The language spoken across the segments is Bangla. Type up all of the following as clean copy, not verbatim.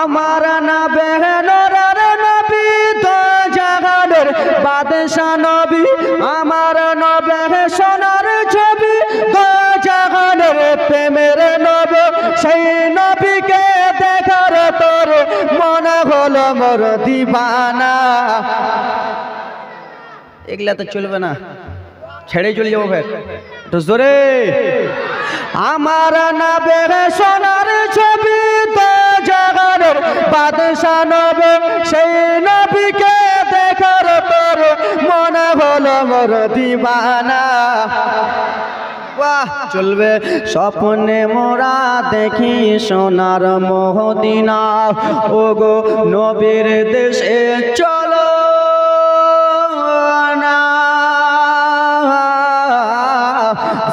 আমার নবী নূরের নবী তো জাহানের বাদশা নবী, আমার নবী সোনার ছবি তো জাহানের প্রেমের নবী, সেই নবীকে দেখার তোর মনে হলো মোর দিবানা। এগুলা তো চলবে না, ছেড়ে চলে যাবো ফের তো জোরে। আমার নবী সোনার ছবি তো জাহানের বাদশা নবী, সেই নবীকে দেখার তোর মনে হলো মোর দিবানা। বাহ চলবে। স্বপ্নে মোরা দেখি সোনার মদিনা, ওগো নবীর দেশে চলো না,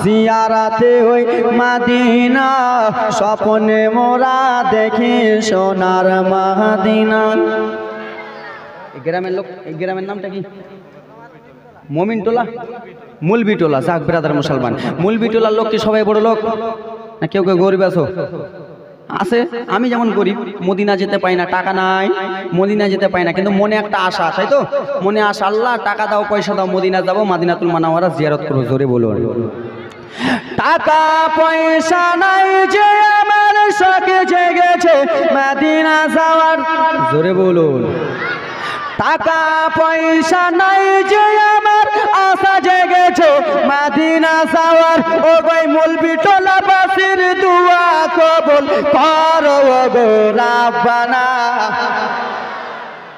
জিয়ারাতে ওই মদিনা, স্বপ্নে মোরা দেখি সোনার মদিনা। এই গ্রামের লোক, এই গ্রামের নামটা কি? মমিনটোলা, মুলবিটোলা। যাক ব্রাদার মুসলমান, মুলবিটোলার লোক কি সবাই বড় লোক না কেউ কেউ গরিব আছো? আছে। আমি যেমন গরিব, মদিনা যেতে পাই না, টাকা নাই, মদিনা যেতে পাই না, কিন্তু মনে একটা আশা, তাই তো? মনে আশা, আল্লাহ টাকা দাও, পয়সা দাও, মদিনা যাবো, মদিনাতুল মুনাওয়ারা জিয়ারত করবো। জোরে বলুন। টাকা পয়সা নাই যে আমার শখ জেগেছে মদিনা যাওয়ার। জোরে বলুন। টাকা পয়সা নাই যে আমার আশা জেগেছে মদিনা যাওয়ার, ও গো মুলবিটোলা বাসির দুয়া কবুল করো গো রাব্বানা।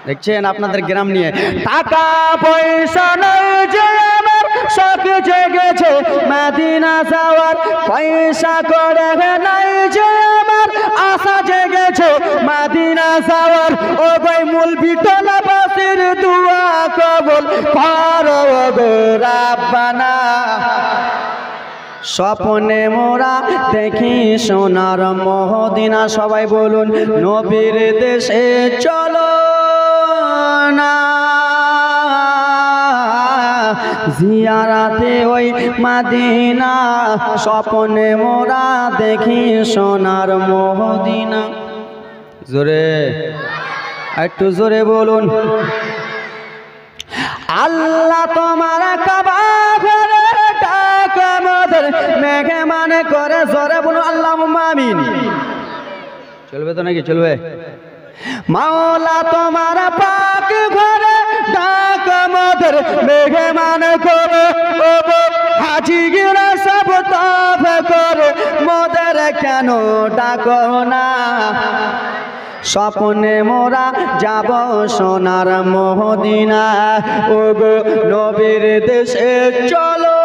দেখছেন আপনাদের গ্রাম নিয়ে, টাকা পয়সা নাই যে আমার শখ জেগেছে মদিনা যাওয়ার, পয়সা করে নাই যে আমার আশা জেগেছে মদিনা যাওয়ার, ও গো মুলবিটোলা বাসির দুয়া কবুল করো গো রাব্বানা। স্বপ্নে মোরা দেখি সোনার মদিনা, সবাই বলুন নবীর দেশে চলো না, জিয়ারাতে ওই মদিনা, স্বপ্নে মোরা দেখি সোনার মদিনা। জোরে, একটু জোরে বলুন। আল্লাহ তোমার কাবা ঘরে ডাক আমাদের মেহমান করে। জোরে বলুন আল্লাহুম্মা আমিন। চলবে তো নাকি? চলবে। মাওলা তোমার পাক ঘরে ডাক আমাদের মেহমান করে, হাজিরা সব তাফ করে, মোদের কেন ডাকো না? স্বপ্নে মোরা যাব সোনার মদিনা, ওগো নবীর দেশে চলো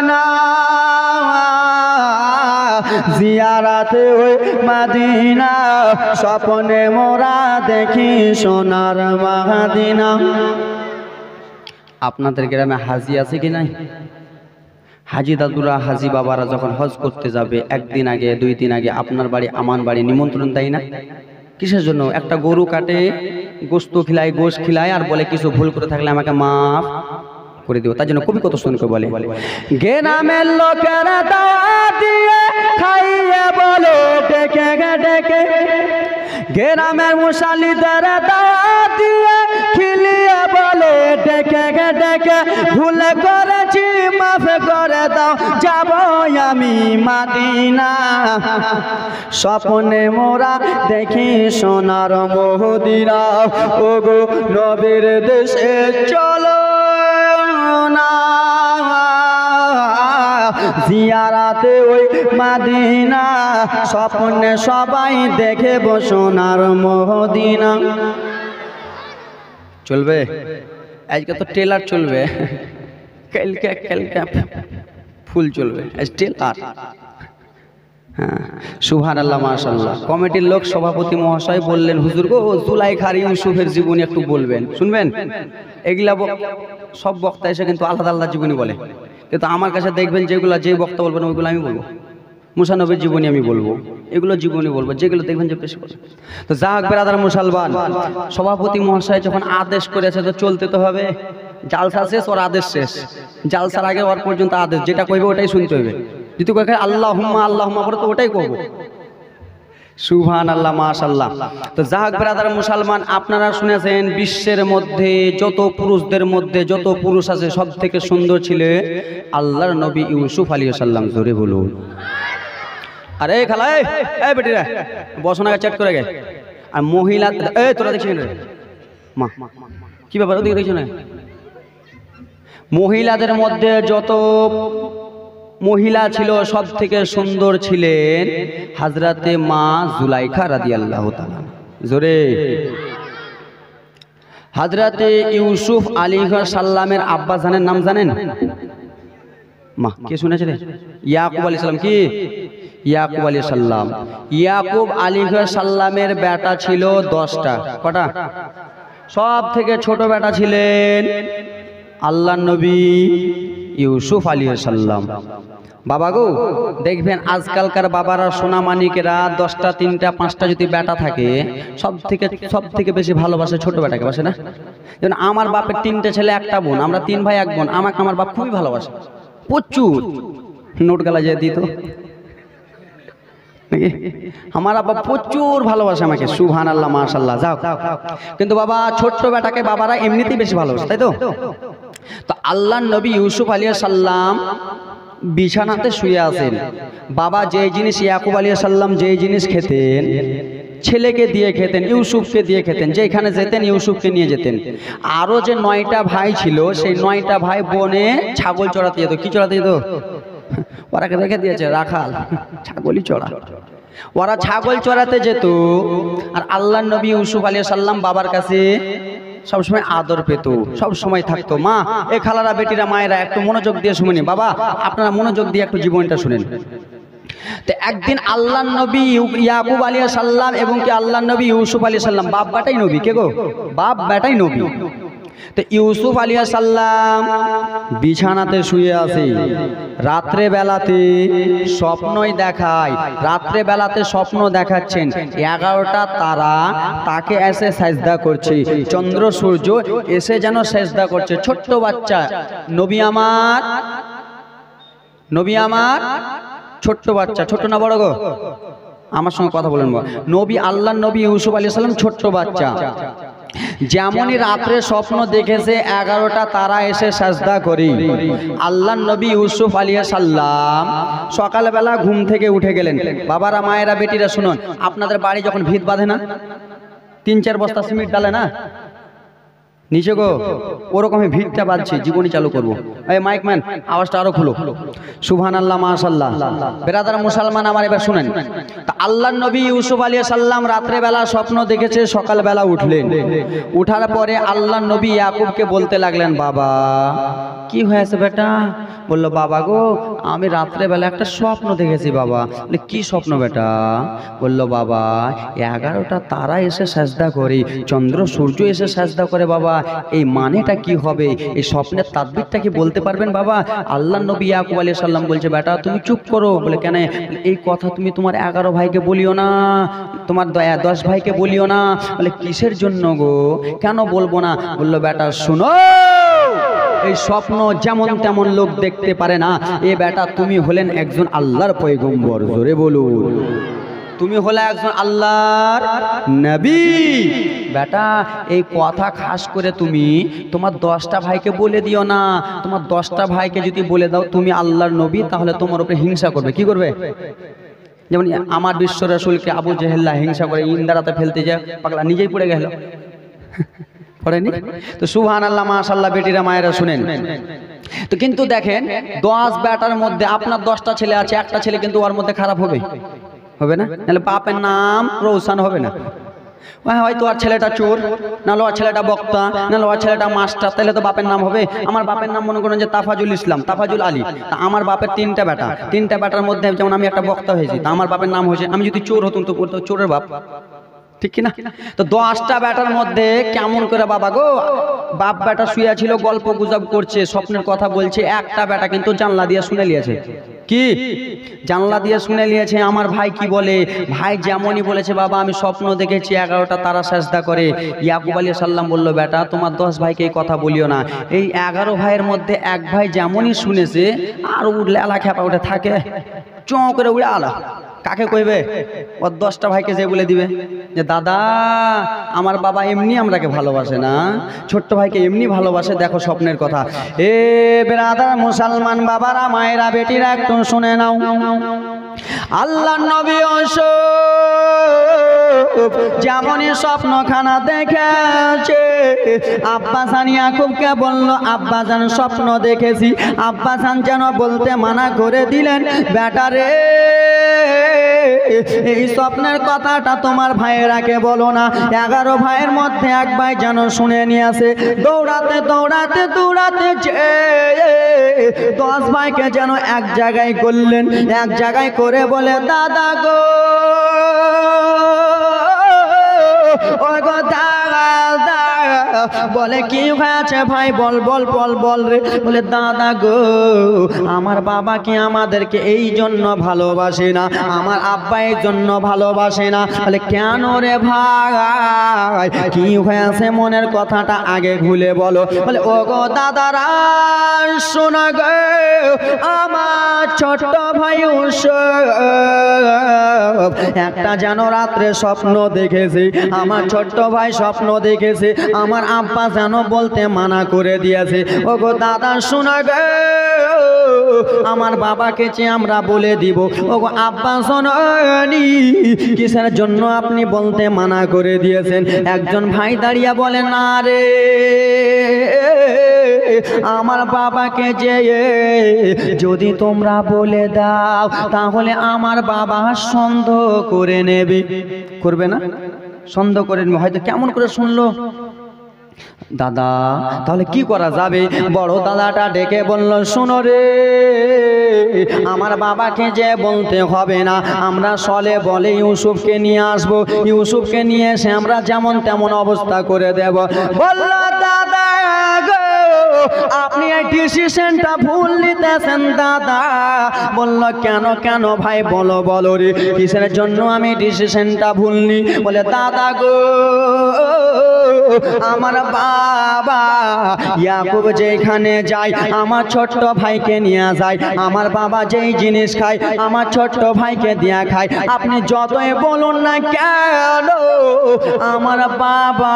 না, জিয়ারাতে ওই মদিনা, স্বপ্নে মোরা দেখি সোনার মদিনা। আপনাদের গ্রামে হাজি আছে কি নাই? হাজি দাদুরা, হাজি বাবারা যখন হজ করতে যাবে একদিন আগে, 2 দিন আগে আপনার বাড়ি আমার বাড়ি নিমন্ত্রণ দেয় না? কিসের জন্য? একটা গরু কাটে, গোস্ত খিলায়, গোশ খিলায়, আর বলে কিছু ভুল করে থাকলে আমাকে মাফ করে দিও। তার জন্য কবি কত শুনকে বলে, গ্রামের লোকেরা দাওয়াত দিয়ে খাইয়ে বলে ডেকে ডেকে, গ্রামের মুসাল্লিদের দাওয়াত দিয়ে খিলিয়ে বলে ডেকে ডেকে, ভুল করেছি মাফ করে দাও, যাব আমি মদিনা। স্বপ্নে মোরা দেখি সোনার মদিনা, ওগো নবীর দেশে চলো না, জিয়ারাতে ওই মদিনা, স্বপ্নে সবাই দেখে সোনার মদিনা। চলবে? আজকে তো টেলার চলবে, কালকে ফুল চলবে, আজ টেলার। হ্যাঁ, সুবহানাল্লাহ, মাশাআল্লাহ। কমিটির লোক সভাপতি মহাশয় বললেন, হুজুর গো জুলাইখার ইউসুফের জীবনী একটু বলবেন, শুনবেন? এগুলা সব বক্তা এসে কিন্তু আলাদা আলাদা জীবনী বলে, কিন্তু আমার কাছে দেখবেন যেগুলো, যে বক্তা বলবেন ওইগুলো আমি বলবো। মুসা নবীর জীবনী আমি বলবো, এগুলো জীবনী বলবো, যেগুলো দেখবেন যে বেশি বলে। তো যাক ব্রাদার মুসলমান, সভাপতি মহাশয় যখন আদেশ করেছে তো চলতে তো হবে। জালসা শেষ, ওর আদেশ শেষ। জালসার আগে ওর পর্যন্ত আদেশ, যেটা কইবে ওটাই শুনতে হবে। যদি কয়ে আল্লাহুম্মা আল্লাহুম্মা করে তো ওটাই করবো। সুবহানাল্লাহ, মাশাআল্লাহ। তো যাক ব্রাদার মুসলমান, আপনারা শুনেছেন বিশ্বের মধ্যে যত পুরুষদের মধ্যে যত পুরুষ আছে সব থেকে সুন্দর ছিলেন আল্লাহর নবী ইউসুফ আলাইহিস সালাম। জোরে বলুন। আরে খালা, এই বেটিরা বসো না, চ্যাট করে গে। আর মহিলা, এই তোরা দেখছিস না মা কি ব্যাপার, ওদিকে দেখছো না? মহিলাদের মধ্যে যত মহিলা ছিল সব থেকে সুন্দর ছিলেন হযরতে মা জুলাইখা রাদিয়াল্লাহু তাআলা। জোরে। হযরতে ইউসুফ আলাইহিস সালামের আব্বা জানেন, নাম জানেন? মা কে শুনেছে রে? ইয়াকুব আলাইহিস সালাম। কি? ইয়াকুব আলাইহিস সালাম। ইয়াকুব আলাইহিস সালামের বেটা ছিল 10টা। কটা? সব থেকে ছোট বেটা ছিলেন আল্লাহর নবী ইউসুফ আলাইহিস সালাম। বাবা গো, দেখবেন আজকালকার বাবারা সোনামানিকেরা 10টা 3টা 5টা যদি বেটা থাকে সব থেকে বেশি ভালোবাসে ছোট বেটাকে, বাসে না? যেমন আমার বাপের 3টে ছেলে 1টা বোন, আমরা 3 ভাই 1 বোন। আমাকে আমার বাপ খুবই ভালোবাসে, প্রচুর নোট গালা যে দিত নাকি, আমার আব্বা প্রচুর ভালোবাসে আমাকে। সুবহানাল্লাহ, মাশাআল্লাহ। যাও, কিন্তু বাবা ছোট্ট বেটাকে বাবারা এমনিতেই বেশি ভালোবাসে, তাই তো? তো আল্লাহর নবী ইউসুফ আলাইহিস সালাম বিছানাতে শুয়ে আছেন। বাবা যেই জিনিস ইয়াকুব আলাইহিস সালাম যেই জিনিস খেতেন ছেলেকে দিয়ে খেতেন, ইউসুফকে দিয়ে খেতেন। যেখানে যেতেন ইউসুফকে নিয়ে যেতেন। আরো যে 9টা ভাই ছিল সেই 9টা ভাই বনে ছাগল চড়াতে যেত। কি চড়াতে যেত? ওরা রেখে দিয়েছে রাখাল, ছাগলই চড়া। ওরা ছাগল চড়াতে যেত। আর আল্লাহর নবী ইউসুফ আলাইহিস সালাম বাবার কাছে সবসময় আদর পেত, সব সময় থাকতো। মা, এ খালারা, বেটিরা, মায়েরা একটু মনোযোগ দিয়ে শুনেনি। বাবা আপনারা মনোযোগ দিয়ে একটু জীবনটা শুনেন। তো একদিন আল্লাহর নবী ইয়াকুব আলাইহিস সালাম এবং কি আল্লাহর নবী ইউসুফ আলাইহিস সালাম, বাপ বেটাই নবী। কে গো? বাপ বেটাই নবী। তো ইউসুফ আলাইহিস সালাম বিছানাতে শুয়ে আছে। রাত্রে বেলাতে স্বপ্নই দেখায়, রাত্রে বেলাতে স্বপ্ন দেখাচ্ছেন 11টা তারা তাকে এসে সেজদা করছে, চন্দ্র সূর্য এসে যেন সেজদা করছে। ছোট্ট বাচ্চা নবী আমার, নবী আমার ছোট্ট বাচ্চা। ছোট্ট না বড় গো? আমার সঙ্গে কথা বলেন। নবী আল্লাহর নবী ইউসুফ আলাইহিস সালাম ছোট্ট বাচ্চা। যেমনই রাত্রে স্বপ্ন দেখেছে 11টা তারা এসে সাজদা করি, আল্লাহর নবী ইউসুফ আলাইহিস সালাম সকালবেলা ঘুম থেকে উঠে গেলেন। বাবারা, মায়েরা, বেটিরা শুনুন, আপনাদের বাড়ি যখন ভিত বাঁধে না, 3-4 বস্তা সিমেন্ট ডালে না নিচে গো, ওরকমই ভিড়টা বাজছে। জীবনী চালু করবো। এই মাইক ম্যান, আওয়াজটা আরো খুলো। সুবহানাল্লাহ, মাশাআল্লাহ। বেরাদার মুসলমান আমার, এবার শুনেন। তা আল্লাহর নবী ইউসুফ আলাইহিস সালাম রাত্রে বেলা স্বপ্ন দেখেছে, সকালবেলা উঠলেন। উঠার পরে আল্লাহর নবী ইয়াকুবকে বলতে লাগলেন, বাবা কি হয়েছে বেটা? বললো, বাবা গো, আমি রাত্রে বেলা একটা স্বপ্ন দেখেছি। বাবা বলে, কি স্বপ্ন বেটা? বললো, বাবা 11টা তারা এসে সাজদা করে, চন্দ্র সূর্য এসে সাজদা করে। বাবা এই মানেটা কি হবে? এই স্বপ্নের তাদবিরটা কি বলতে পারবেন? বাবা আল্লাহর নবী ইয়াকুব আলাইহিস সালাম বলছে, বেটা তুমি চুপ করো। বলে, কেন? এই কথা তুমি তোমার 11 ভাইকে বলিও না, তোমার 10 ভাইকে বলিও না। বলে, কিসের জন্য গো? কেন বলবো না? বললো, বেটা শুনো, এই স্বপ্ন যেমন তেমন লোক দেখতে পারে না। এ বেটা তুমি হলেন একজন আল্লাহর পয়গম্বর। জোরে বলুন। তুমি হলে একজন আল্লাহর নবী। বেটা এই কথা খাস করে তুমি তোমার 10টা ভাইকে বলে দিও না। তোমার 10টা ভাইকে যদি বলে দাও তুমি আল্লাহর নবী, তাহলে তোমার উপরে হিংসা করবে। কি করবে? যেমন আমার বিশ্ব রাসূলকে আবু জেহেল হিংসা করে ইন্দারাতে ফেলতে যায়, পাগলা নিজেই পড়ে গেল, পড়েনি তো? সুবহানাল্লাহ, মাশাআল্লাহ। বেটিরা, মায়েরা শুনেন। তো কিন্তু দেখেন 10 বেটার মধ্যে আপনার 10টা ছেলে আছে, একটা ছেলে কিন্তু ওর মধ্যে খারাপ হবে, হবে না? নাহলে বাপের নাম রৌশন হবে না। হয়তো আর ছেলেটা চোর, নাহলে ওর ছেলেটা বক্তা, নাহলে ওর ছেলেটা মাস্টার, তাহলে তো বাপের নাম হবে। আমার বাপের নাম মনে করেন যে তাফাজুল ইসলাম, তাফাজুল আলী। তা আমার বাপের 3টা বেটা, 3টা বেটার মধ্যে যেমন আমি একটা বক্তা হয়েছি, তা আমার বাপের নাম হয়েছে, আমি যদি চোর হতুম তো চোরের বাপ, ঠিক কিনা? তো 10টা বেটার মধ্যে কেমন করে বাবা গো, বাপ বেটা শুয়ে ছিল, গল্প গুজব করছে, স্বপ্নের কথা বলছে। একটা বেটা কিন্তু জানলা দিয়ে শুনে নিয়েছে। কি? জানলা দিয়ে শুনে নিয়েছে আমার ভাই কি বলে। ভাই যেমনই বলেছে, বাবা আমি স্বপ্ন দেখেছি 11টা তারা সাজদা করে। ইয়াকুব আলাইহিস সালাম বলল, বেটা তোমার 10 ভাইকে এই কথা বলিও না। এই 11 ভাইয়ের মধ্যে এক ভাই যেমনই শুনেছে আর লেলা খেপা উঠে থাকে। চঁ করে উড়ে আলা। কাকে কইবে? ওর 10টা ভাইকে যে বলে দিবে যে দাদা আমার বাবা এমনি আমরাকে ভালোবাসে না, ছোট্ট ভাইকে এমনি ভালোবাসে, দেখো স্বপ্নের কথা। এ ব্রাদার মুসলমান বাবারা, মায়েরা, বেটিরা একটু শুনে নাও। আল্লাহর নবী যেমনই স্বপ্নখানা দেখেছে, আব্বাসান ইয়াকুবকে বলল আব্বাজান স্বপ্ন দেখেছি। আব্বাসান যেন বলতে মানা করে দিলেন, বেটারে এই স্বপ্নের কথাটা তোমার ভাইয়েরাকে বলো না। 11 ভাইয়ের মধ্যে এক ভাই যেন শুনে নিয়ে আসে। দৌড়াতে দৌড়াতে দৌড়াতে 10 ভাইকে যেন এক জায়গায় করলেন। এক জায়গায় করে বলে দাদা গো, ও গো দাদা, বলে কি হয়েছে ভাই, বল বল বল বল রে। বলে দাদা গো, আমার বাবা কি আমাদেরকে এই জন্য ভালোবাসে না, আমার আব্বা এই জন্য ভালোবাসে না। বলে কেন রে ভাই, কি হয়েছে মনের কথাটা আগে খুলে বলো। বলে ও গো দাদারা শোনা গো, আমার ছোট্ট ভাই একটা যেন রাত্রে স্বপ্ন দেখেছে, আমার ছোট্ট ভাই স্বপ্ন দেখেছে, আমার আব্বা যেন বলতে মানা করে দিয়েছে। ও গো দাদা শোনা গো, আমার বাবাকে যে আমরা বলে দিব। ও গো আব্বা শোনি, কিসের জন্য আপনি বলতে মানা করে দিয়েছেন? একজন ভাই দাঁড়িয়ে বলে না রে, আমার বাবাকে যে যদি তোমরা বলে দাও তাহলে আমার বাবা সন্দেহ করে নেবে। করবে না? সন্দেহ করে নেবে। হয়তো কেমন করে শুনলো দাদা, তাহলে কি করা যাবে? বড় দাদাটা ডেকে বলল, শোনো রে, আমার বাবাকে যে বলতে হবে না, আমরা সলে বলে ইউসুফকে নিয়ে আসবো, ইউসুফকে নিয়ে এসে আমরা যেমন তেমন অবস্থা করে দেব। বলল দাদা গো, আপনি এই ডিসিশনটা ভুল নিতেছেন দাদা। বলল কেন কেন ভাই, বলো বলো রে, কিসের জন্য আমি ডিসিশনটা ভুল নি? বলে দাদা গো, আমার বাবা ইয়াকুব যেখানে যায় আমার ছোট্ট ভাইকে নিয়ে যায়, আমার বাবা যেই জিনিস খায় আমার ছোট্ট ভাইকে দিয়া খায়। আপনি যতই বলুন না কেন, আমার বাবা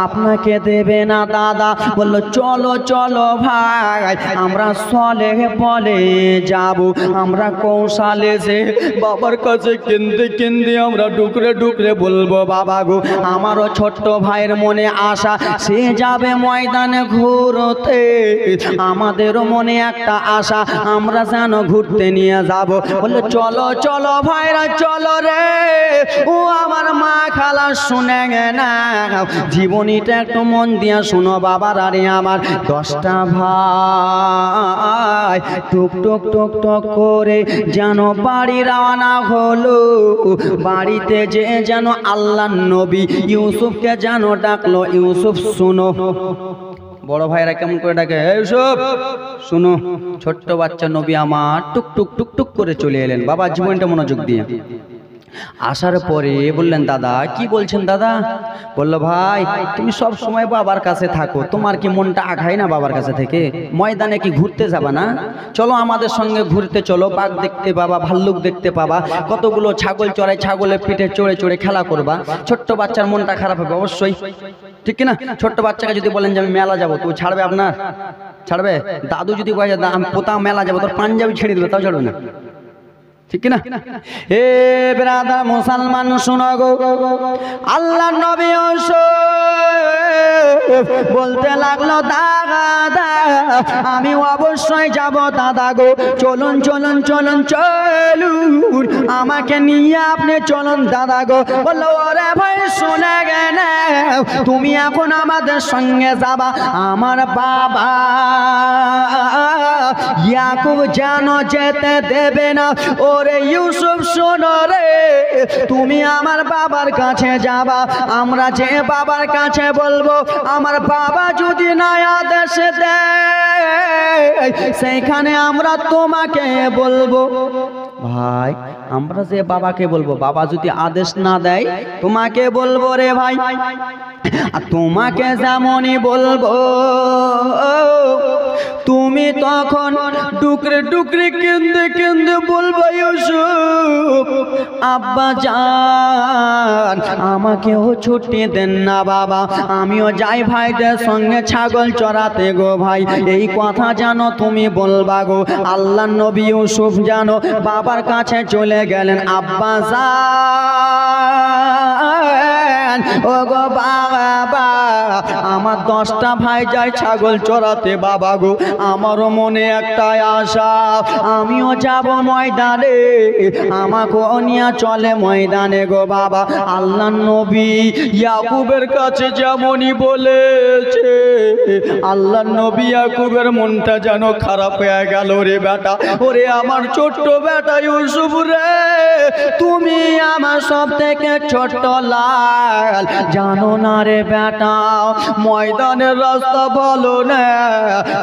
আপনাকে দেবে না দাদা। বললো চলো চলো ভাই, আমরা সলে বলে যাব, আমরা কৌশলে যে বাবার কাছে কিনতে কিনতে আমরা ডুকরে ডুকরে বলবো, বাবা গো, আমারও ছোট্ট ভাইয়ের মনে আশা, সে যাবে ময়দানে ঘুরতে, আমাদেরও মনে একটা আশা, আমরা যেন ঘুরতে নিয়ে যাব। বললো চলো চলো ভাইরা চলো রে। ও আমার মা খালা শুনে না, জীবনীটা একটু মন দিয়া শুনো বাবার। আরে আমার 10টা ভাই টুক টুক টুক টুক করে যেন বাড়ি রওনা হলো। বাড়িতে যে যেন আল্লাহর নবী ইউসুফকে যেন ডাকলো, ইউসুফ শুনো। বড় ভাইরা কেমন করে ডাকে, ইউসুফ শুনো। ছোট্ট বাচ্চা নবী আমার টুক টুক টুক টুক করে চলে এলেন বাবার জীবনটা মনোযোগ দিয়ে। আসার পরে বললেন দাদা কি বলছেন দাদা? বলল ভাই তুমি সব সময় বাবার কাছে থাকো, তোমার কি মনটা আঘায় না বাবার কাছে থেকে? ময়দানে কি ঘুরতে যাবা না? চলো আমাদের সঙ্গে ঘুরতে চলো, বাঘ দেখতে পাবা, ভাল্লুক দেখতে পাবা, কতগুলো ছাগল চড়াই, ছাগলের পিঠে চড়ে চড়ে খেলা করবা। ছোট্ট বাচ্চার মনটা খারাপ হবে অবশ্যই, ঠিক কিনা? ছোট্ট বাচ্চাকে যদি বলেন যে আমি মেলা যাবো, তো ছাড়বে? আপনার ছাড়বে? দাদু যদি বলে আমি পোতা মেলা যাবো, তোর পাঞ্জাবি ছেড়ে দিবে, তাও ছাড়বে না, ঠিক না? হে ব্রাদার মুসলমান শুনো গো, আল্লাহর নবী বলতে লাগলো দাদা আমি অবশ্যই যাব দাদা গো, চলুন চলুন চলুন চলুন, আমাকে নিয়ে আপনি চলুন দাদা গো। বললো ওরে ভাই শুনে গেলে তুমি এখন আমাদের সঙ্গে যাবা, আমার বাবা ইয়াকুব যেন যেতে দেবে না। ওরে ইউসুফ শোনো রে, তুমি আমার বাবার কাছে যাবা, আমরা যে বাবার কাছে বলবো, আমার বাবা যদি না আদেশ দেয় সেইখানে আমরা তোমাকে বলবো। ভাই আমরা যে বাবাকে বলবো, বাবা যদি আদেশ না দেয় তোমাকে বলবো রে ভাই, আর তোমাকে যেমনই বলবো তুমি তখন ডুকরে ডুকরে কেঁদে কেঁদে বলবো ইউসুফ আব্বা জান আমাকেও ছুটি দেন না বাবা, আমিও যাই ভাইদের সঙ্গে ছাগল চড়াতে গো ভাই। এই কথা জানো তুমি বলবা গো। আল্লাহ নবী ইউসুফ জানো বাবার কাছে চলে গেলেন, আব্বা জান ও গো বাবা আমার 10টা ভাই যায় ছাগল চড়াতে বাবা গো, আমারও মনে একটা আশা আমিও যাব ময়দানে, আমাকেও নিয়ে চলে ময়দানে গো বাবা। আল্লাহ নবী ইয়াকুবের কাছে যেমনই বলেছে, আল্লাহ নবী ইয়াকুবের মনটা যেন খারাপ হয়ে গেল রে বেটা, ওরে আমার ছোট্ট বেটা ইউসুফ রে, তুমি আমার সব থেকে ছোট্ট লাল, জানো না রে বেটা ময়দানের রাস্তা ভালো না,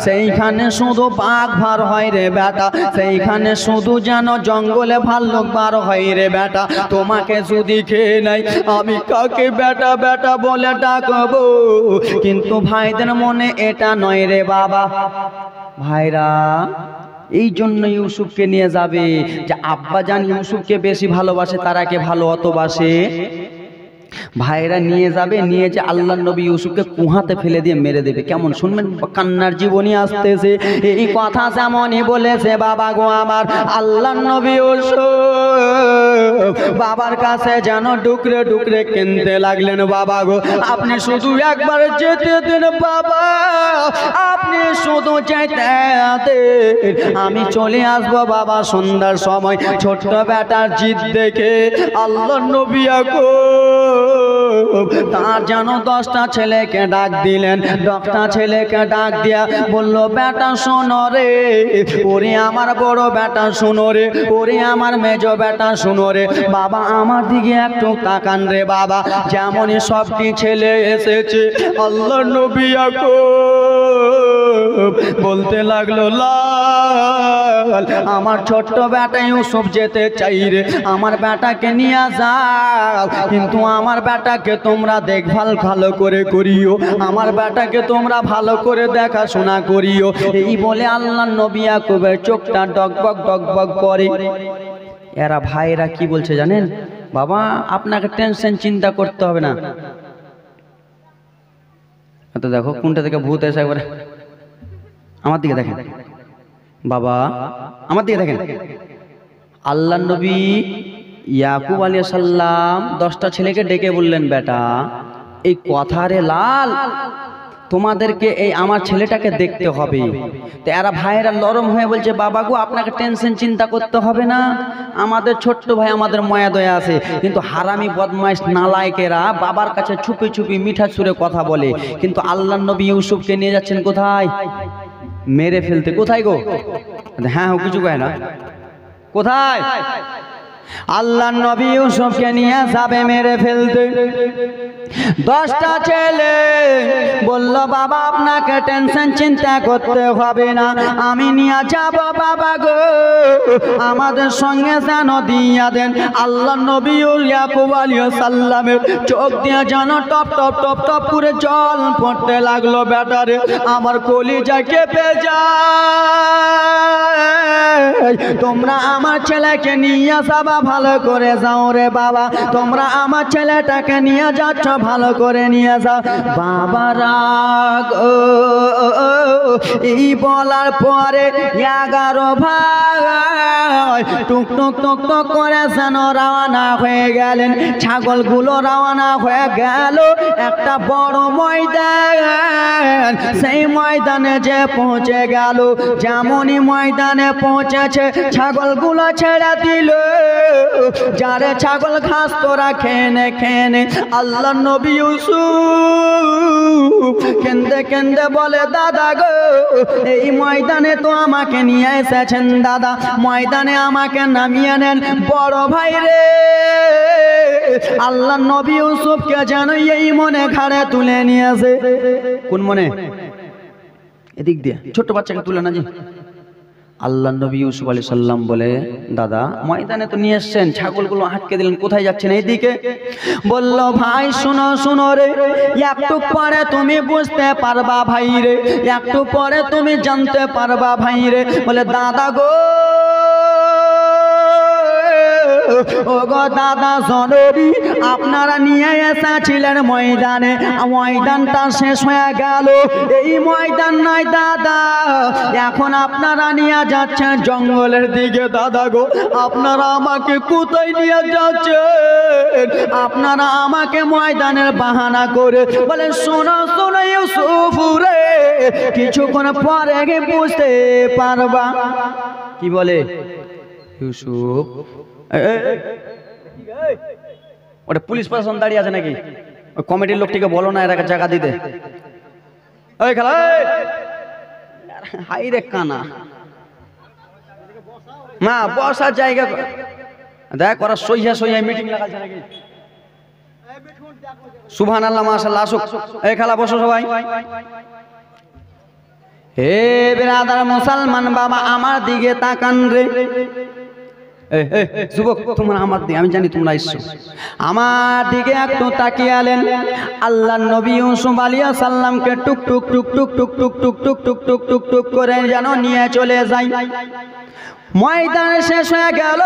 সেইখানে শুধু বাঘ ভার হয় রে বেটা, সেইখানে শুধু যেন জঙ্গলে ভাল্লুক বার হয় রে বেটা, তোমাকে যদি খেয়ে নাই আমি কাকে বেটা বেটা বলে ডাকবো, কিন্তু ভাইদের মনে এটা নয় রে বাবা। ভাইরা এই জন্য ইউসুফকে নিয়ে যাবে যে আব্বা জান ইউসুফকে বেশি ভালোবাসে, তারাকে ভালো অতবাসে। ভাইরা নিয়ে যাবে, নিয়ে যে আল্লাহ নবী ইউসুফকে কুহাতে ফেলে দিয়ে মেরে দেবে। কেমন শুনবেন কান্নার জীবনী আসতেছে, এই কথা যেমনই বলেছে বাবা গো আমার আল্লাহ নবী ইউসুফ বাবার কাছে যেন ডুকরে ডুকরে কেঁদতে লাগলেন, বাবা গো আপনি শুধু একবার যেতে দেন বাবা, আপনি শুধু যেতে দেন, আমি চলে আসবো বাবা সন্ধ্যার সময়। ছোট্ট বেটার জিদ দেখে আল্লাহ নবী তার যেন 10টা ছেলেকে ডাক দিলেন, 10টা ছেলেকে ডাক দিয়া বলল বেটা শোনো রে, ওরে আমার বড় বেটা শোনো রে, ওরে আমার মেজ বেটা শোনো রে, বাবা আমার দিকে একটু তাকান রে বাবা। যেমনই সবটি ছেলে এসেছে আল্লাহ নবী বলতে লাগলো লাল আমার ছোট্ট বেটা ইউসুফ যেতে চাই রে, আমার বেটাকে নিয়ে যাও, কিন্তু আমার বেটাকে তোমরা দেখভাল ভালো করে করিও, আমার বেটাকে তোমরা ভালো করে দেখাশোনা করিও। এই বলে আল্লাহ নবী ইয়াকুবের চোখটা ডগবগ ডগবগ করে। এরা ভাইরা কি বলছে জানেন, বাবা আপনাকে টেনশন চিন্তা করতে হবে না। তো দেখো কোনটা থেকে ভূত এসে একবারে আমার দিকে দেখেন, বাবা আমার দিকে দেখেন। আল্লাহ নবী ইয়াকুব আলাইহিস সালাম 10টা ছেলেকে ডেকে বললেন বেটা এই কথা রে লাল, তোমাদেরকে এই আমার ছেলেটাকে দেখতে হবে। তো এরা ভাইয়েরা নরম হয়ে বলছে বাবা গো আপনাকে টেনশন চিন্তা করতে হবে না, আমাদের ছোট্ট ভাই আমাদের মায়া দয়া আছে। কিন্তু হারামি বদমাইশ নালায়েকেরা বাবার কাছে ছুপি ছুপি মিঠা সুরে কথা বলে, কিন্তু আল্লাহ নবী ইউসুফকে নিয়ে যাচ্ছেন কোথায়? মেরে ফেলতে। কোথায় গো? হ্যাঁ কিছু কয় না, কোথায়? আল্লাহ নবী ইউসুফকে নিয়ে যাবে মেরে ফেলতে। 10টা ছেলে বলল বাবা আপনাকে টেনশন চিন্তা করতে হবে না, আমি নিয়ে যাব বাবা গো, আমাদের সঙ্গে যেন দিয়া দেন। আল্লাহ নবী ইয়াকুব আলাইহিস সালামের চোখ দিয়ে যেন টপ টপ টপ টপ করে জল পড়তে লাগলো। বেটারে আমার কলিজা কেঁপে যায়, তোমরা আমার ছেলেকে নিয়ে যাবা, ভালো করে যাও রে বাবা, তোমরা আমার ছেলেটাকে নিয়ে যাচ্ছ, ভালো করে নিয়ে যাও। বাবা রাগ এই বলার পরে 11 ভাই টুক টুক টুক টুক করে যেন রওনা হয়ে গেলেন। ছাগলগুলো রওনা হয়ে গেল একটা বড় ময়দান, সেই ময়দানে যে পৌঁছে গেল, যেমনই ময়দানে পৌঁছেছে ছাগলগুলো ছেড়ে দিল, যারে ছাগল ঘাস তোরা খেনে খেনে। আল্লাহ নবী ইউসুফ কেন্দে কেন্দে বলে দাদা গো এই ময়দানে তো আমাকে নিয়ে এসেছেন দাদা, ময়দানে আমাকে নামিয়ে নেন বড় ভাই রে। আল্লাহ নবী ইউসুফকে যেন এই মনে ঘাড়ে তুলে নিয়েছে। কোন মনে? এদিক দিয়ে ছোট্ট বাচ্চাকে তুলে না জি, আল্লাহ নবী ইউসুফ আলাইহিস সালাম বলে, দাদা ময়দানে তো নিয়ে এসছেন, ছাগলগুলো আটকে দিলেন, কোথায় যাচ্ছেন? এইদিকে। বলল, ভাই শুনো শুনো রে, একটু পরে তুমি বুঝতে পারবা ভাই রে, একটু পরে তুমি জানতে পারবা ভাই রে। বলে, দাদা গো, ও গো দাদা জননী, আপনারা নিয়ে এসেছিলেন ময়দানে, ময়দানটা শেষ হয়ে গেল, এই ময়দান নাই দাদা, এখন আপনারা নিয়ে যাচ্ছেন জঙ্গলের দিকে। দাদা গো, আপনারা আমাকে কোথায় নিয়ে যাচ্ছেন? আপনারা আমাকে ময়দানের বাহানা করে। বলে, শোনো শোনো ইউসুফ রে, কিছুক্ষণ পরে বুঝতে পারবা। কি বলে ইউসুফ? ওটা পুলিশ প্রশাসন দাঁড়িয়ে আছে নাকি? ওই কমিটির লোকটিকে বলো না এর জায়গা দিতে। ওই খেলা হাই রে কানা, না বসার জায়গা দেখ, ওরা সইয়া সইয়া মিটিং লাগাচ্ছে নাকি? সুবহানাল্লাহ মাশাআল্লাহ, আসুক। এই খেলা বসো সবাই। হে বিরাদার মুসলমান বাবা, আমার দিকে তাকান রে। যুবক, তোমরা আমার দিকে, আমি জানি তোমরা এসছো, আমার দিকে একটু তাকিয়ালেন। আল্লাহ নবী ইউসুফ আলাইহিস সালামকে টুক টুক টুক টুক টুক টুক টুক টুক টুক টুক টুক টুক করে যেন নিয়ে চলে যায়। ময়দান শেষ হয়ে গেল,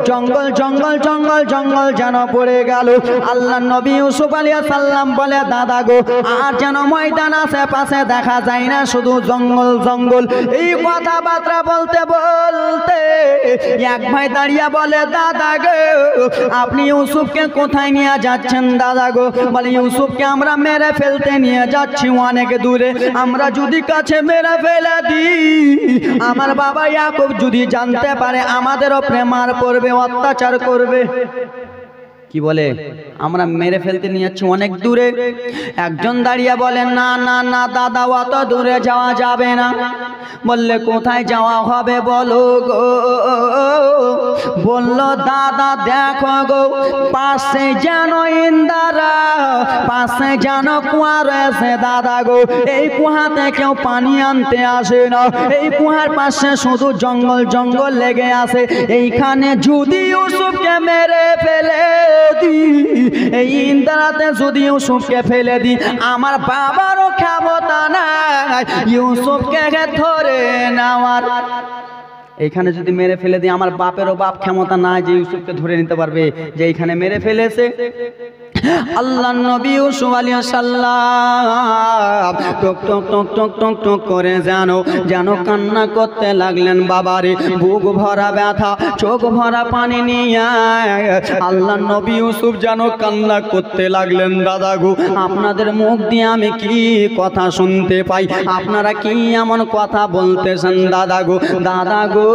জঙ্গল জঙ্গল জঙ্গল জঙ্গল যেন পড়ে গেল। আল্লাহ নবী ইউসুফ আলাইহিস সালাম বলে, দাদা গো, আর যেন ময়দান আশেপাশে দেখা যায় না, শুধু জঙ্গল জঙ্গল। এই কথাবার্তা বলতে বলতে এক ভাই দাঁড়িয়ে বলে, দাদা গো, আপনি ইউসুফকে কোথায় নিয়ে যাচ্ছেন? দাদা গো বলে, ইউসুফকে আমরা মেরে ফেলতে নিয়ে যাচ্ছি অনেক দূরে, আমরা যদি কাছে মেরে ফেলে দিই, আমার বাবা ইয়াকুব যদি জানতে পারে আমাদেরও প্রেমার পড়বে, অত্যাচার করবে। কি বলে, আমরা মেরে ফেলতে নিয়ে যাচ্ছি অনেক দূরে। একজন দাঁড়িয়ে বলে, না না না দাদা, অত দূরে যাওয়া যাবে না। বললে, কোথায় যাওয়া হবে বলো গো? বলল, দাদা দেখো গো, পাশে যেন ইন্দারা, পাশে যেন কুয়া রয়েছে দাদা গো, এই কুয়াতে কেউ পানি আনতে আসে না, এই কুয়ার পাশে শুধু জঙ্গল জঙ্গল লেগে আছে, এইখানে যদি ইউসুফকে মেরে ফেলে দি, এই ইন্দারাতে যদি ইউসুফকে ফেলে দি, আমার বাবারও ক্ষমতা নাই ইউসুফকে ধরে নেওয়ার। এইখানে যদি মেরে ফেলে দিই, আমার বাপেরও বাপ ক্ষমতা নাই যে ইউসুফকে ধরে নিতে পারবে, যে এইখানে মেরে ফেলেছে। আল্লাহ নবী ইউসুফ আলাইহিস সালাম টক টক টক টক টক টক করে যেন কান্না করতে লাগলেন। বাবারে, বুক ভরা ব্যথা, চোখ ভরা পানি নিয়ে আল্লাহ নবী ইউসুফ যেন কান্না করতে লাগলেন। দাদা গো, আপনাদের মুখ দিয়ে আমি কি কথা শুনতে পাই? আপনারা কি এমন কথা বলতেছেন? দাদা গো, দাদা গো,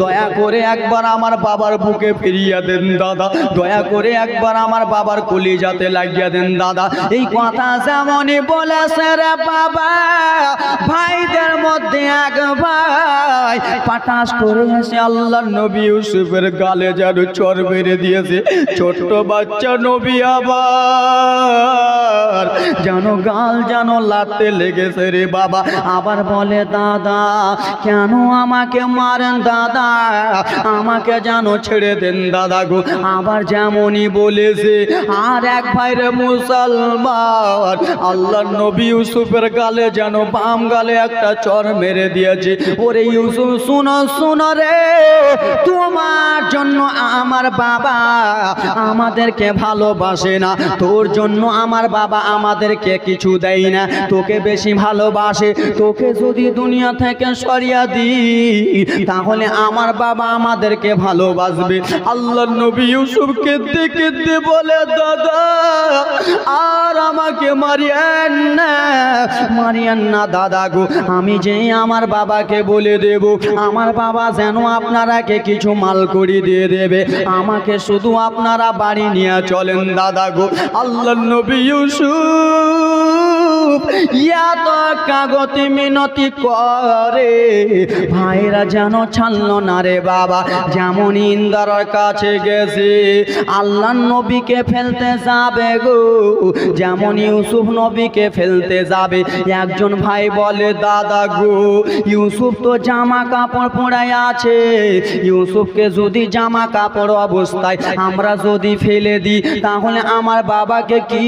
দয়া করে একবার আমার বাবার বুকে ফিরিয়ে দেন দাদা, দয়া করে একবার আমার বাবার কলিজাতে লাগিয়ে দেন দাদা। এই কথা যেমনই বলেছে রে বাবা, ভাইদের মধ্যে এক ভাই পাটাস করে এসে আল্লাহ নবী ইউসুফের গালে যেন চর মেরে দিয়েছে। ছোট্ট বাচ্চা নবী আবার যেন গাল যেন লাতে লেগেছে রে বাবা। আবার বলে, দাদা কেন আমাকে মারেন দাদা, আমাকে যেন ছেড়ে দেন দাদা গো। আবার যেমনই বলেছে আর এক ভাইরে মুসলমান আল্লাহ নবী ইউসুফের গালে যেন বাম গালে একটা চর মেরে দিয়েছে। ওরে ইউসুফ, শুনো শুনো রে, তোমার জন্য আমার বাবা আমাদেরকে ভালোবাসে না, তোর জন্য আমার বাবা আমাদেরকে কিছু দেয় না, তোকে বেশি ভালোবাসে। তোকে যদি দুনিয়া থেকে সরিয়ে দিই, তাহলে আমার বাবা আমাদেরকে ভালোবাসবে। আল্লাহ নবী ইউসুফ কেঁদে কেঁদে বলে, দাদা আর আমাকে মারিয়েন না, মারিয়েন না দাদা গো। আমি যে আমার বাবাকে বলে দেব, আমার বাবা যেন আপনারাকে কিছু মাল করি দিয়ে দেবে, আমাকে শুধু আপনারা বাড়ি নিয়ে চলেন দাদা গো। আল্লাহ নবী ইউসুফ এত কাগতি মিনতি করে, ভাইরা যেন ছাড়লো না রে বাবা। যেমন ইন্দ্রার কাছে গেছে আল্লাহর নবীকে ফেলতে যাবে গো, যেমন ইউসুফ নবীকে ফেলতে যাবে, একজন ভাই বলে দাদা গো ইউসুফ তো জামা কাপড় পরে আছে, ইউসুফকে যদি জামা কাপড় অবস্থায় আমরা যদি ফেলে দিই তাহলে আমার বাবাকে কি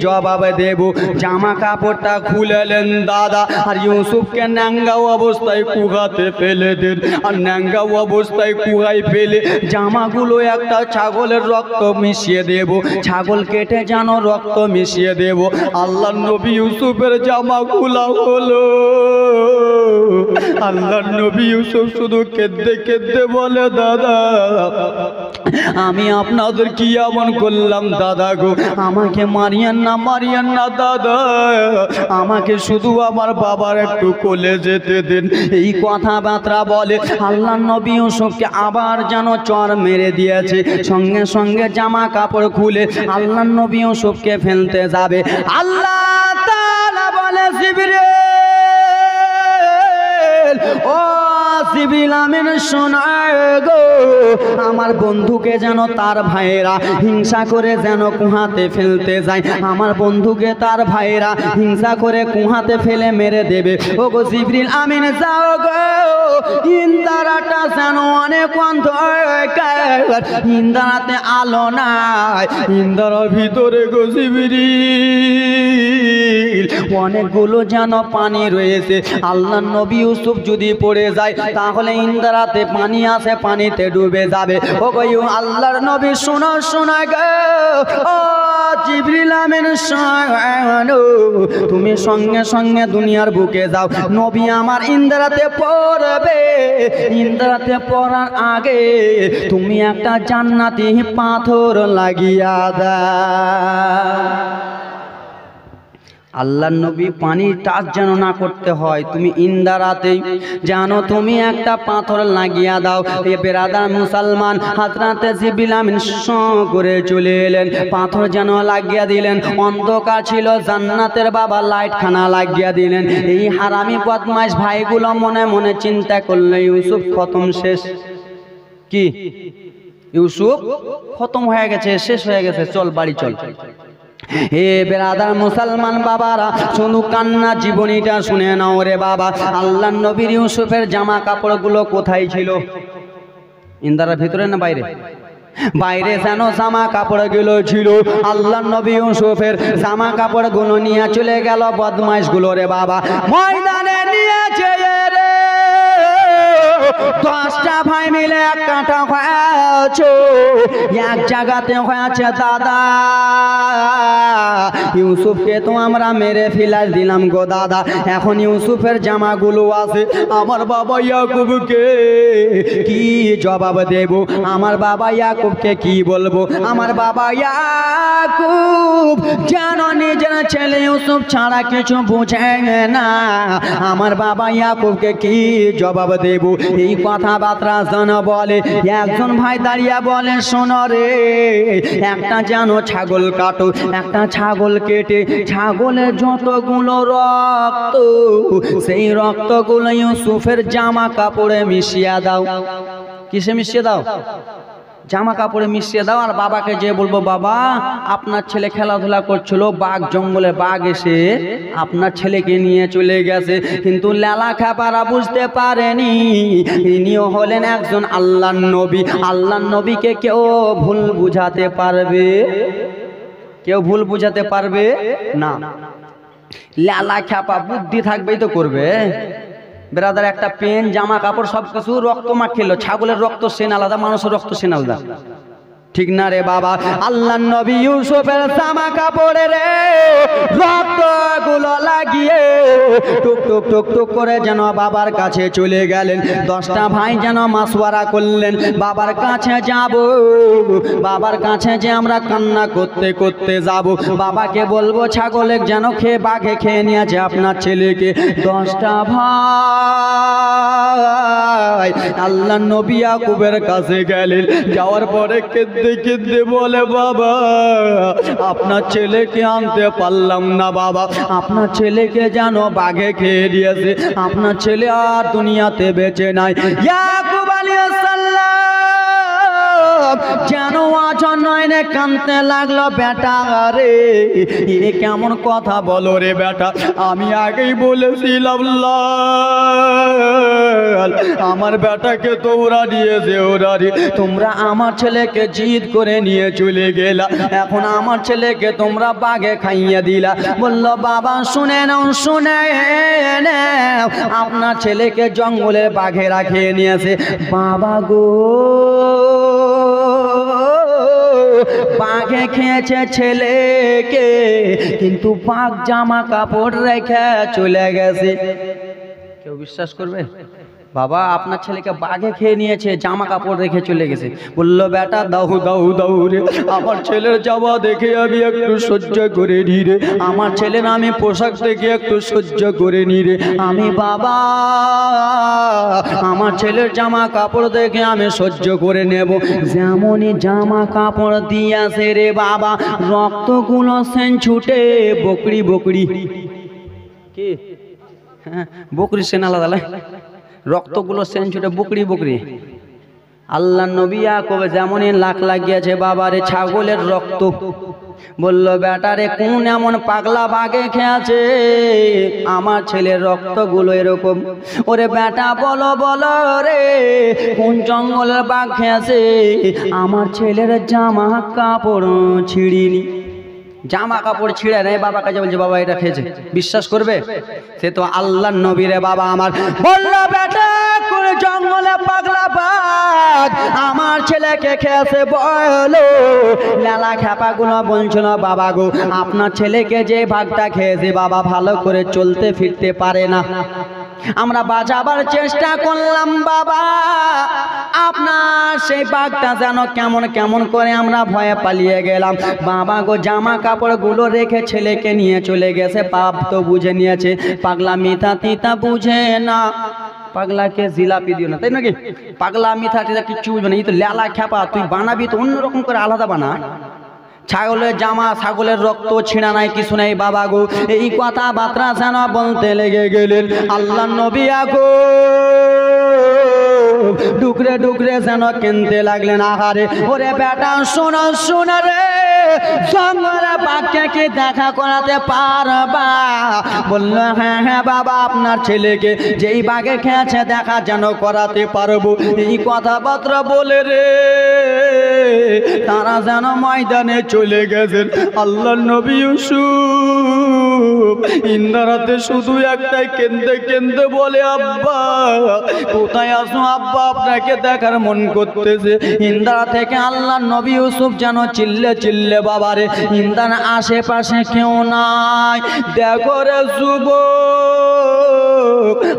জবাব দেব? জামা কাপড়টা খুলেলেন দাদা, আর ইউসুফকে ন্যাঙ্গা অবস্থায় কুয়াতে ফেলে দেন। আর ন্যাঙ্গা অবস্থায় কুয়ায় ফেলে জামাগুলো একটা ছাগলের রক্ত মিশিয়ে দেব, ছাগল কেটে যেন রক্ত মিশিয়ে দেব। আল্লাহর নবী ইউসুফের জামা খোলা হলো। আল্লাহর নবী ইউসুফ শুধু কেঁদে কেঁদে বলে দাদা আমি আপনাদের কি এমন করলাম দাদা গো, আমাকে মারিয়েন না দাদা, আমাকে শুধু আমার বাবার একটু কোলে যেতে দিন। এই কথাবার্তা বলে আল্লাহর নবী ইউসুফকে আবার যেন চর মেরে দিয়েছে। সঙ্গে সঙ্গে জামা কাপড় খুলে আল্লাহর নবী ইউসুফকে ফেলতে যাবে। আল্লাহ তাআলা বলে জিবরিল ও জিবরিল আমিন শোনায় গো, আমার বন্ধুকে যেন তার ভাইয়েরা হিংসা করে যেন কুহাতে ফেলতে যায়, আমার বন্ধুকে তার ভাইয়েরা হিংসা করে কুহাতে ফেলে মেরে দেবে। ও গো জিবরিল আমিন যাও গো, ইন্দারাটা যেন অনেক অন্ধকার, ইন্দারাতে আলো নাই, ইন্দারার ভিতরে গো জিবরিল অনেকগুলো যেন পানি রয়েছে। আল্লাহর নবী ইউসুফ যদি পড়ে যায় তাহলে ইন্দারাতে পানি আছে, পানিতে ডুবে যাবে। ও গো আল্লাহর নবী শোনা গো, ও জিবরিল আমিন শোনো, তুমি সঙ্গে সঙ্গে দুনিয়ার বুকে যাও, নবী আমার ইন্দারাতে পড়বে, ইন্দারাতে পড়ার আগে তুমি একটা জান্নাতি পাথর লাগিয়া দাও। আল্লাহর নবী পানি টাচ যেন না করতে হয়, তুমি ইন্দারাতেই যেন তুমি একটা পাথর লাগিয়া দাও। এ বেরাদার মুসলমান, হযরতে জিবরিল আমিন করে চলে এলেন, পাথর যেন লাগিয়া দিলেন। অন্ধকার ছিল, জান্নাতের বাবা লাইট খানা লাগিয়া দিলেন। এই হারামি বদমাইশ ভাইগুলো মনে মনে চিন্তা করলো ইউসুফ খতম, শেষ। কি ইউসুফ খতম হয়ে গেছে, শেষ হয়ে গেছে, চল বাড়ি চল। হে বেরাদার মুসলমান বাবারা, শুধু কান্না জীবনীটা শুনে নাও রে বাবা। আল্লাহর নবীর ইউসুফের জামা কাপড়গুলো কোথায় ছিল? ইন্দারার ভিতরে না বাইরে? বাইরে যেন জামা কাপড়গুলো ছিল। আল্লাহর নবী ইউসুফের জামা কাপড়গুলো নিয়ে চলে গেল বদমাইশগুলো রে বাবা, ময়দানে নিয়েছে রে। 10টা ভাই মিলে এক কাঁটা হয়েছে, এক জায়গাতে হয়েছে দাদা। ইউসুফকে তো আমরা মেরে ফেলাই দিলাম গো দাদা, এখন ইউসুফের জামাগুলো আছে, আমার বাবা ইয়াকুবকে কি জবাব দেব? আমার বাবা ইয়াকুবকে কি বলবো? আমার বাবা ইয়াকুব যেন নিজের ছেলে ইউসুফ ছাড়া কিছু বুঝে না, আমার বাবা ইয়াকুবকে কি জবাব দেব? এই কথাবার্তা যেন বলে একজন ভাই দাঁড়িয়ে বলে শোনো রে, একটা যেন ছাগল কাটো, একটা ছাগল কেটে ছাগলের যতগুলো রক্ত, সেই রক্তগুলো ইউসুফের জামা কাপড়ে মিশিয়ে দাও। কিসে মিশিয়ে দাও? জামা কাপড়ে মিশিয়ে দাও। আর বাবাকে যে বলবো, বাবা আপনার ছেলে খেলাধুলা করছিল, বাঘ, জঙ্গলে বাঘ এসে আপনার ছেলেকে নিয়ে চলে গেছে, কিন্তু লেলা খাপারা বুঝতে পারেনি ইনিও হলেন একজন আল্লাহর নবী। আল্লাহর নবীকে কেউ ভুল বুঝাতে পারবে? কেউ ভুল বুঝাতে পারবে না। লেলা খাপা বুদ্ধি থাকবেই তো করবে। ব্রাদার, একটা পেন, জামা কাপড় সবকিছু রক্ত মাখিল, ছাগলের রক্ত সেন আলাদা, মানুষের রক্ত সেন আলাদা, ঠিক না রে বাবা? আল্লাহর নবী ইউসুফের জামা কাপড়ে রে রক্তগুলো লাগিয়ে টুক টুক টুক টুক করে যেন বাবার কাছে চলে গেলেন। 10টা ভাই যেন মাসওয়ারা করলেন, বাবার কাছে যাব, বাবার কাছে যে আমরা কান্না করতে করতে যাব, বাবাকে বলবো ছাগলে যেন খেয়ে বাঘে খেয়ে নিয়েছে আপনার ছেলেকে। 10টা ভাই আল্লাহর নবী ইয়াকুবের কাছে গেলেন, যাওয়ার পরে কেঁদে কেঁদে কেঁদে বলে, বাবা আপনার ছেলেকে আনতে পারলাম না বাবা, আপনার ছেলেকে যেন বাঘে খেয়ে দিয়েছে, আপনার ছেলে আর দুনিয়াতে বেঁচে নাই। ইয়াকুব আলাইহিস সালাম যেন নয়নে কাঁদতে লাগলো, বেটা রে এ কেমন কথা বলো রে বেটা, আমি আগেই বলেছিলাম আমার বেটাকে তোমরা নিয়েছে, ওরা তোমরা আমার ছেলেকে জিদ করে নিয়ে চলে গেলা, এখন আমার ছেলেকে তোমরা বাঘে খাইয়ে দিলা। বলল বাবা শুনে নাও, শুনে নাও, আপনার ছেলেকে জঙ্গলের বাঘেরা খেয়ে নিয়েছে। বাবা গো বাঘে খেয়েছে ছেলেকে, কিন্তু বাঘ জামা কাপড় রেখে চলে গেছে। কেউ বিশ্বাস করবে? বাবা আপনার ছেলেকে বাঘে খেয়ে নিয়েছে, জামা কাপড় রেখে চলে গেছে। বললো বেটা দাও দাও দাও রে, আমার ছেলের যাওয়া দেখে আমি একটু সহ্য করে নি রে, আমার ছেলের আমি পোশাক দেখে একটু সহ্য করে নি রে, আমি বাবা আমার ছেলের জামা কাপড় দেখে আমি সহ্য করে নেব। যেমনই জামা কাপড় দিয়েছে রে বাবা, রক্তগুলো সেন ছুটে বকরি বকরি, কি হ্যাঁ বকরি সেন আলাদা, রক্তগুলো সেন ছুটে বকরি বকরি। আল্লাহ নবী ইয়াকুব যেমনই লাখ লাগিয়েছে বাবারে ছাগলের রক্ত। বলল বেটারে কোন এমন পাগলা বাঘে খেয়েছে আমার ছেলের রক্তগুলো এরকম? ওরে বেটা বলো বলো রে, কোন জঙ্গলের বাঘ খেয়েছে আমার ছেলের জামা কাপড় ছিঁড়িনি? জামা কাপড় ছিঁড়ে নেই, বাবা কাছে বলছে বাবা এটা খেয়েছে। বিশ্বাস করবে? সে তো আল্লাহর নবী রে বাবা আমার। বলল বেটা কোন জঙ্গলে পাগলা বাঘ আমার ছেলেকে খেয়েছে বলো? লালা খ্যাপা গুলো বলছিল বাবা গো আপনার ছেলেকে যে বাঘটা খেয়েছে বাবা ভালো করে চলতে ফিরতে পারে না, আমরা বাঁচাবার চেষ্টা করলাম বাবা, আপনার সেই বাঘটা যেন কেমন কেমন করে আমরা ভয়ে পালিয়ে গেলাম। বাবা গো জামা কাপড় গুলো রেখে ছেলেকে নিয়ে চলে গেছে, পাপ তো বুঝে নিয়েছে, পাগলা মিথ্যা তিতা বুঝে না। পাগলাকে জিলাপি দিও না, তাই নাকি? পাগলা মিথ্যা তিতা কিচ্ছু বুঝবে না, এই তো লেলা খ্যাপা, তুই বানাবি তো অন্যরকম করে আলাদা বানা। ছাগলের জামা ছাগলের রক্ত ছিঁড়া নাই কিছু নাই বাবা গো, এই কথা বার্তা যেন বলতে লেগে গেলেন আল্লাহ নবী ডুকরে ডুকরে যেন কেনতে লাগলেন। আহারে ওরে বেটা শোনো শোনো রে, জঙ্গলে বাঘকে কি দেখা করাতে পারবা? বলল হ্যাঁ হ্যাঁ বাবা আপনার ছেলেকে যেই বাঘে খেয়েছে দেখা যেন করাতে পারবো। এই কথাবার্তা বলে রে তারা যেন ময়দানে চলে গেছেন। আল্লাহ নবী ইউসুফ ইন্দারাতে শুধু একটাই কেন্দে কেন্দে বলে আব্বা কোথায় আসো আব্বা, আপনাকে দেখার মন করতেছে। ইন্দারা থেকে আল্লাহ নবী ইউসুফ যেন চিল্লে চিল্লে বাবারে, ইন্দার আশেপাশে কেউ নাই, দেখো রে যুবক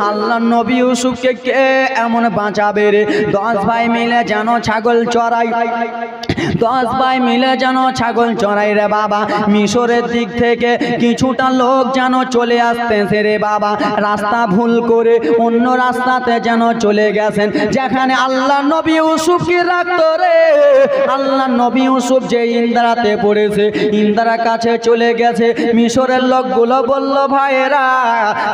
আল্লাহ নবী ইউসুফকে কে এমন বাঁচাবে রে? 10 ভাই মিলে যেন ছাগল চড়াই, 10 ভাই মিলে যেন ছাগল চড়াই রে বাবা। মিশরের দিক থেকে কিছুটা লোক যেন চলে আসতেছে রে বাবা, রাস্তা ভুল করে অন্য রাস্তাতে যেন চলে গেছেন, যেখানে আল্লাহ নবী ইউসুফকে রাখতো রে। আল্লাহ নবী ইউসুফ যে ইন্দারাতে পড়েছে, ইন্দারার কাছে চলে গেছে। মিশরের লোকগুলো বলল ভাইয়েরা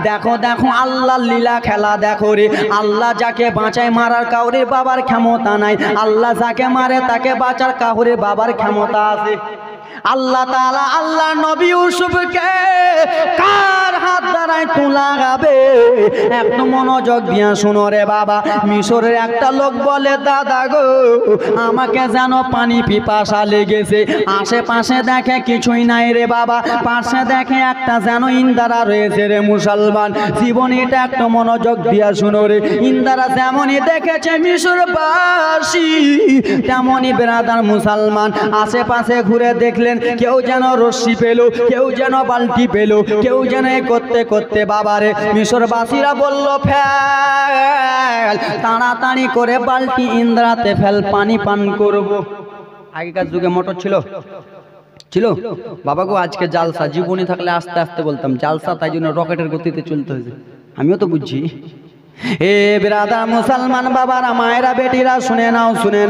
দেখো দেখো আল্লাহর লীলা খেলা দেখো রে, আল্লাহ যাকে বাঁচায় মারার কাউরে বাবার ক্ষমতা নাই, আল্লাহ যাকে মারে তাকে বাঁচার কাউরে বাবার ক্ষমতা আছে। আল্লাহ তাআলা আল্লাহ নবী ইউসুফকে কার হাত দ্বারায় তুলাবে একটু মনোযোগ দিয়া শুনো রে বাবা। মিশরের একটা লোক বলে দাদা গো আমাকে যেন পানি পিপাসা লেগেছে, আশেপাশে দেখে কিছুই নাই রে বাবা, পাশে দেখে একটা যেন ইন্দারা রয়েছে রে মুসলমান। জীবনীটা একটু মনোযোগ দিয়া শুনো রে। ইন্দারা যেমনই দেখেছে মিশরবাসী তেমনই বেরাদার মুসলমান আশেপাশে ঘুরে দেখলেন কেউ যেন রশ্মি পেল, কেউ যেন বালতি পেল, কেউ যেন করতে করতে বাবারে মিশরবাসীরা বলল ফেল, তাড়াতাড়ি করে বালতি ইন্দ্রাতে ফেল, পানি পান করব। আগেকার যুগে মোটর ছিল ছিল বাবা গো, আজকে জালসা, জীবনী থাকলে আস্তে আস্তে বলতাম জালসা, তাই জন্য রকেটের গতিতে চলতে হয়েছে। আমিও তো বুঝছি এ ব্রাদার মুসলমান বাবারা মায়েরা বেটিরা শুনে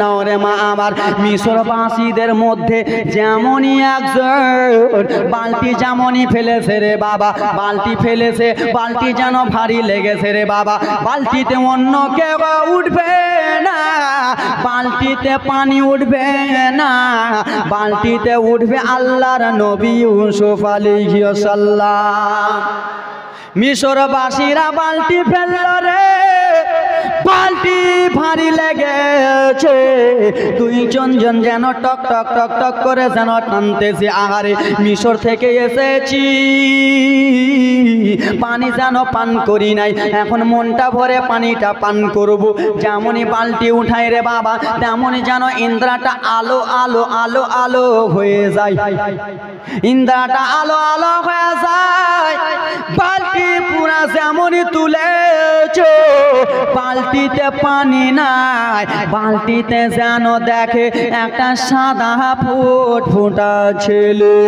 নাও রে মা আমার। মিশরবাসীদের মধ্যে যেমনই একজন বালতি যেমনই ফেলেছে রে বাবা, বালতি ফেলেছে, বালতি যেন ভারী লেগেছে রে বাবা। বালতিতে অন্য কেউ উঠবে না, বালতিতে পানি উঠবে না, বালতিতে উঠবে আল্লাহর নবী ইউসুফ আলাইহিস সালাম। মিশরবাসীরা বালতি ফেলল রে, বালতি ভারী লেগেছে, দুইজন যেন টক টক টক টক করে যেন টানতেছে। আহারে মিশর থেকে এসেছি, পানি যেন পান করি নাই, এখন মনটা ভরে পানিটা পান করব। যেমনই বালতি উঠাই রে বাবা, তেমনই যেন ইন্দ্রাটা আলো আলো আলো আলো হয়ে যায়, ইন্দ্রাটা আলো আলো হয়ে যায়। বালতি পুরা যেমনই তুলেছে, বালতিতে পানি নাই, বালতিতে যেন দেখে একটা সাদা ফুটফুটা ছেলে।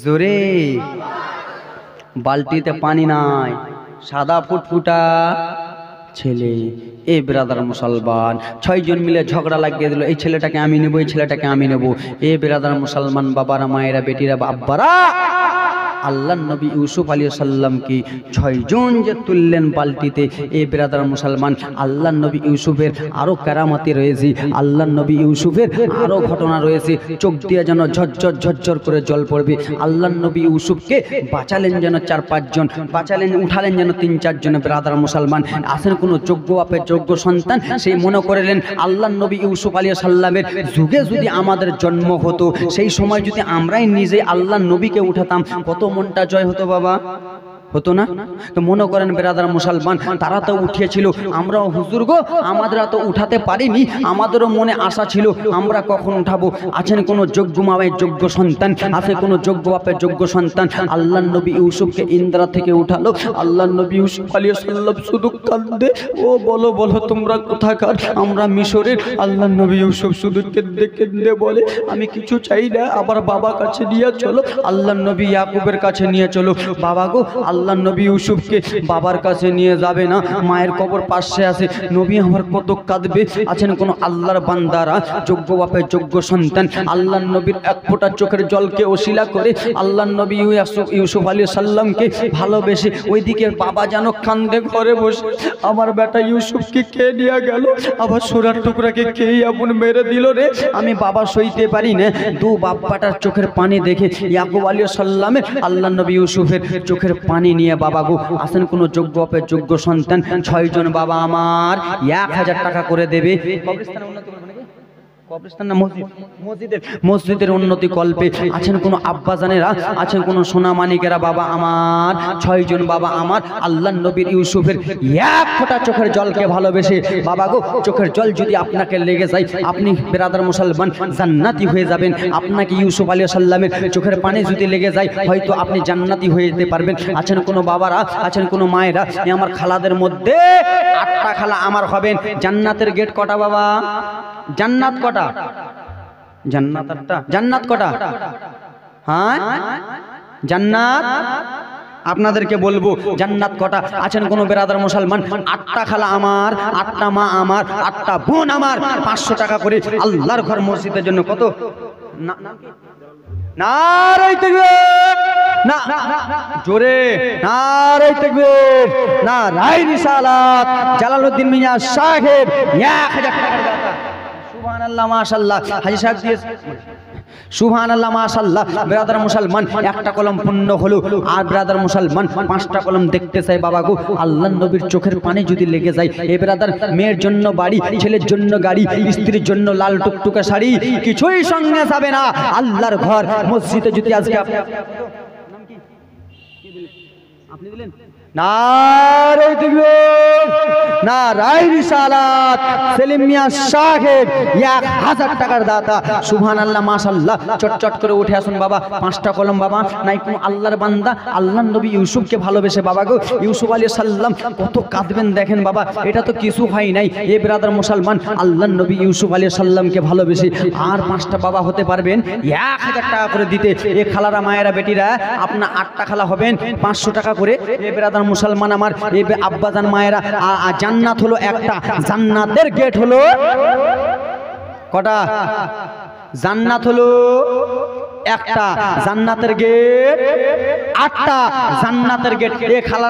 জোরে, বালতিতে পানি নাই, সাদা ফুটফুটা ছেলে। এ ব্রাদার মুসলমান, 6 জন মিলে ঝগড়া লাগিয়ে দিল, এই ছেলেটাকে আমি নেব, এই ছেলেটাকে আমি নেব। এ ব্রাদার মুসলমান বাবারা মায়েরা বেটিরা আব্বারা, আল্লাহ নবী ইউসুফ আলাইহিস সালামকে 6 জন যে তুললেন বালতিতে। এ ব্রাদার মুসলমান, আল্লাহ নবী ইউসুফের আরো কারামতি রয়েছে, আল্লাহ নবী ইউসুফের আরো ঘটনা রয়েছে। চোখ দিয়ে যেন ঝরঝর ঝরঝর করে জল পড়বে। আল্লাহ নবী ইউসুফকে বাঁচালেন যেন 4-5 জন, বাঁচালেন উঠালেন যেন 3-4 জন। ব্রাদার মুসলমান, আসেন কোন যোগ্য বাপের যোগ্য সন্তান, সেই মনে করলেন আল্লাহ নবী ইউসুফ আলাইহিস সালামের যুগে যদি আমাদের জন্ম হতো, সেই সময় যদি আমরাই নিজে আল্লাহ নবীকে উঠাতাম, কত মনটা জয় হতো বাবা, হতো না? তো মনে করেন ব্রাদার মুসলমান, তারা তো উঠিয়েছিল, আমরাও হুজুর গো আমাদের তো উঠাতে পারিনি, আমাদেরও মনে আশা ছিল আমরা কখন উঠাবো। আছেন কোন যোগ্য মায়ের যোগ্য সন্তান, আছে কোন যোগ্য বাপের যোগ্য সন্তান, আল্লাহ নবী ইউসুফকে ইন্দ্রা থেকে উঠালো। আল্লাহ নবী ইউসুফ আলাইহিস সালাম শুধু কাঁদে, ও বলো বলো তোমরা কোথাকার? আমরা মিশরের। আল্লাহ নবী ইউসুফ শুধু কেঁদে কেঁদে বলে, আমি কিছু চাই না, আবার বাবা কাছে নিয়ে চলো। আল্লাহ নবী ইয়াকুবের কাছে নিয়ে চলো। বাবা গো, আল্লাহ নবী ইউসুফকে বাবার কাছে নিয়ে যাবে না, মায়ের কবর পাশে আছে, নবী আমার কত কাঁদবে। আছেন কোন আল্লাহর বান্দারা, যোগ্য বাপের যোগ্য সন্তান, আল্লাহ নবীর এক ফোঁটা চোখের জলকে ওসিলা করে আল্লাহ নবী ইউসুফ আলাইহিস সালামকে ভালোবেসে, ওইদিকে বাবা যেন কান্দে ঘরে বসে, আমার বেটা ইউসুফকে কে নিয়ে গেল, আবার সোনার টুকরাকে কে এমন মেরে দিল রে, আমি বাবা সইতে পারি না। দু বাপ্পাটার চোখের পানি দেখে ইয়াকুব আলাইহিস সালামের আল্লাহ নবী ইউসুফের চোখের পানি নিয়ে বাবা গো, আসেন কোন যোগ্য বাপের যোগ্য সন্তান, 6 জন বাবা আমার 1000 টাকা করে দেবে। কবরস্থানে উন্নতি করবে নাকি? কবরস্থান না মসজিদ? মসজিদের উন্নতি কল্পে আছেন কোন আব্বাজানেরা, আছেন কোন সোনা মানিকেরা, বাবা আমার 6 জন বাবা আমার আল্লাহ নবীর ইউসুফের এক ফোঁটা চোখের জলকে ভালোবেসে, বাবা গো চোখের জল যদি আপনাকে লেগে যায়, আপনি ব্রাদার মুসলমান জান্নাতি হয়ে যাবেন। আপনাকে ইউসুফ আলাইহিস সালামের চোখের পানি যদি লেগে যায়, হয়তো আপনি জান্নাতি হয়ে যেতে পারবেন। আছেন কোন বাবারা, আছেন কোন মায়েরা, আমার খালাদের মধ্যে 8টা খালা আমার হবেন। জান্নাতের গেট কটা বাবা? জান্নাত কটা? জান্নাত 8টা। জান্নাত কটা? হ্যাঁ জান্নাত, আপনাদেরকে বলবো জান্নাত কটা। আছেন কোন ব্রাদার মুসলমান, 8টা খালা আমার, 8টা মা আমার, 8টা বোন আমার, 500 টাকা করে আল্লাহর ঘর মসজিদের জন্য। কত? নারে তাকবীর, না জোরে নারে তাকবীর, নারায়ে রিসালাত, জালালউদ্দিন মিয়া সাহেব 1000 টাকা দাতা। সুবহানাল্লাহ, মাশাআল্লাহ। হাজী সাহেব দিয়ে সুবহানাল্লাহ, মাশাআল্লাহ। ব্রাদার মুসলমান, একটা কলম পূর্ণ হলো, আর ব্রাদার মুসলমান 5টা কলম দেখতে চাই বাবা গো। আল্লাহ নবীর চোখের পানি যদি লেগে যায়, এ ব্রাদার মেয়ের জন্য বাড়ি, ছেলের জন্য গাড়ি, স্ত্রীর জন্য লাল টুকটুকা শাড়ি, কিছুই সঙ্গে যাবে না। আল্লাহর ঘর মসজিদে যদি আজকে আপনি দিলেন, নারে তাকবীর, নারায়ে রিসালাত, সেলিম মিয়া সাহেব 1000 টাকার দাতা। সুবহানাল্লাহ, মাশাআল্লাহ। চটচট করে উঠে আসুন বাবা, 5টা কলম বাবা। নাই কোন আল্লাহর বান্দা আল্লাহ নবী ইউসুফকে ভালোবেসে বাবা গো, ইউসুফ আলাইহিস সালাম কত কাঁদবেন দেখেন বাবা, এটা তো কিছু হয় নাই। এ ব্রাদার মুসলমান, আল্লাহ নবী ইউসুফ আলাইহিস সালামকে ভালোবেসে আর 5টা বাবা হতে পারবেন 1000 টাকা করে দিতে। এ খালারা মায়েরা বেটিরা, আপনার 8টা খালা হবেন 500 টাকা করে। এ ব্রাদার বেরাদার মুসলমান আমার, এই আব্বাজান মায়েরা, জান্নাত হলো একটা, জান্নাতের গেট হলো কটা? জান্নাত হলো একটা, জান্নাতের গেট 8টা, জান্নাতের গেট। এ খালা